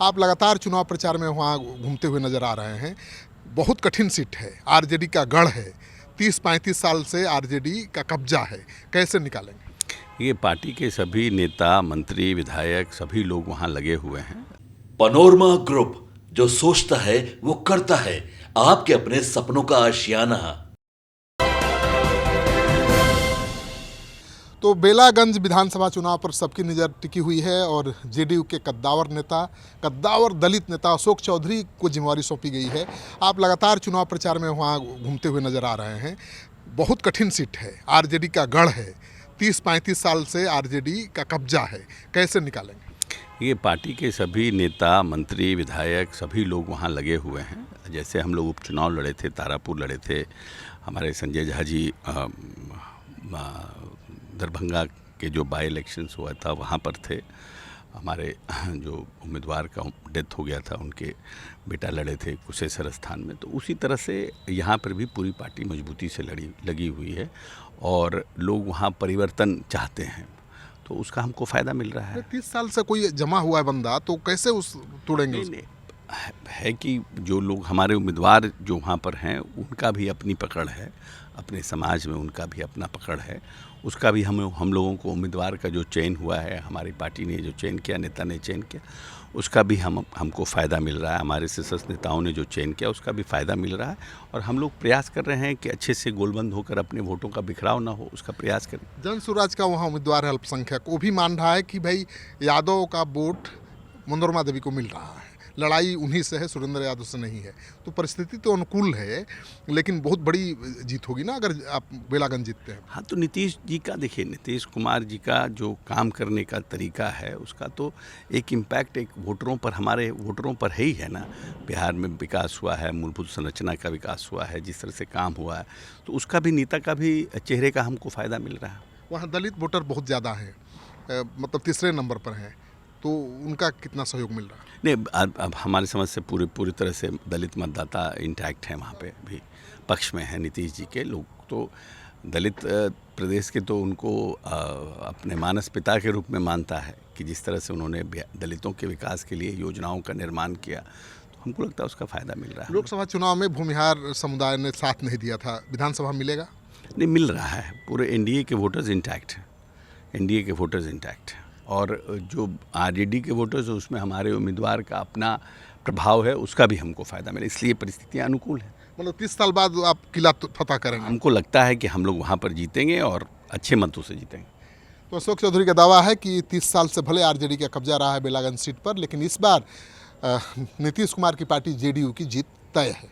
आप लगातार चुनाव प्रचार में वहाँ घूमते हुए नजर आ रहे हैं। बहुत कठिन सीट है, आरजेडी का गढ़ है। 30-35 साल से आरजेडी का कब्जा है, कैसे निकालेंगे? ये पार्टी के सभी नेता, मंत्री, विधायक सभी लोग वहाँ लगे हुए हैं। पनोरमा ग्रुप, जो सोचता है वो करता है। आपके अपने सपनों का आशियाना। तो बेलागंज विधानसभा चुनाव पर सबकी नज़र टिकी हुई है और जेडीयू के कद्दावर दलित नेता अशोक चौधरी को जिम्मेवारी सौंपी गई है। आप लगातार चुनाव प्रचार में वहाँ घूमते हुए नजर आ रहे हैं। बहुत कठिन सीट है, आरजेडी का गढ़ है। 30-35 साल से आरजेडी का कब्जा है, कैसे निकालेंगे? ये पार्टी के सभी नेता, मंत्री, विधायक सभी लोग वहाँ लगे हुए हैं। जैसे हम लोग उपचुनाव लड़े थे, तारापुर लड़े थे, हमारे संजय झा जी दरभंगा के जो बाई इलेक्शंस हुआ था वहाँ पर थे। हमारे जो उम्मीदवार का डेथ हो गया था, उनके बेटा लड़े थे कुशेश्वर स्थान में। तो उसी तरह से यहाँ पर भी पूरी पार्टी मजबूती से लगी हुई है और लोग वहाँ परिवर्तन चाहते हैं, तो उसका हमको फ़ायदा मिल रहा है। 30 साल से कोई जमा हुआ है बंदा, तो कैसे उस तोड़ेंगे? नहीं, है कि जो लोग हमारे उम्मीदवार जो वहाँ पर हैं उनका भी अपनी पकड़ है, अपने समाज में उनका भी अपना पकड़ है। उसका भी हम लोगों को उम्मीदवार का जो चयन हुआ है, हमारी पार्टी ने जो चयन किया, नेता ने चयन किया, उसका भी हमको फ़ायदा मिल रहा है। हमारे शीर्षस्थ नेताओं ने जो चयन किया उसका भी फ़ायदा मिल रहा है और हम लोग प्रयास कर रहे हैं कि अच्छे से गोलबंद होकर अपने वोटों का बिखराव ना हो, उसका प्रयास करें। जन स्वराज का वहाँ उम्मीदवार है अल्पसंख्यक, वो भी मान रहा है कि भाई यादव का वोट मनोरमा देवी को मिल रहा है, लड़ाई उन्हीं से है, सुरेंद्र यादव से नहीं है। तो परिस्थिति तो अनुकूल है, लेकिन बहुत बड़ी जीत होगी ना अगर आप बेलागंज जीतते हैं। हाँ, तो नीतीश जी का देखिए, नीतीश कुमार जी का जो काम करने का तरीका है उसका तो एक इम्पैक्ट एक वोटरों पर, हमारे वोटरों पर है ही है ना। बिहार में विकास हुआ है, मूलभूत संरचना का विकास हुआ है, जिस तरह से काम हुआ है, तो उसका भी, नेता का भी चेहरे का हमको फ़ायदा मिल रहा है। वहाँ दलित वोटर बहुत ज़्यादा हैं, मतलब तीसरे नंबर पर हैं, तो उनका कितना सहयोग मिल रहा है? नहीं, अब हमारी समझ से पूरी तरह से दलित मतदाता इंटैक्ट है, वहाँ पे भी पक्ष में है नीतीश जी के लोग। तो दलित प्रदेश के तो उनको अपने मानस पिता के रूप में मानता है कि जिस तरह से उन्होंने दलितों के विकास के लिए योजनाओं का निर्माण किया, तो हमको लगता है उसका फ़ायदा मिल रहा है। लोकसभा चुनाव में भूमिहार समुदाय ने साथ नहीं दिया था, विधानसभा मिलेगा? नहीं, मिल रहा है। पूरे एनडीए के वोटर्स इंटैक्ट हैं, एनडीए के वोटर्स इंटैक्ट हैं और जो आरजेडी के वोटर्स हैं उसमें हमारे उम्मीदवार का अपना प्रभाव है, उसका भी हमको फ़ायदा मिले, इसलिए परिस्थितियाँ अनुकूल हैं। मतलब 30 साल बाद आप किला फतह करेंगे? हमको लगता है कि हम लोग वहाँ पर जीतेंगे और अच्छे मतों से जीतेंगे। तो अशोक चौधरी का दावा है कि 30 साल से भले आरजेडी का कब्जा रहा है बेलागंज सीट पर, लेकिन इस बार नीतीश कुमार की पार्टी जेडीयू की जीत तय है।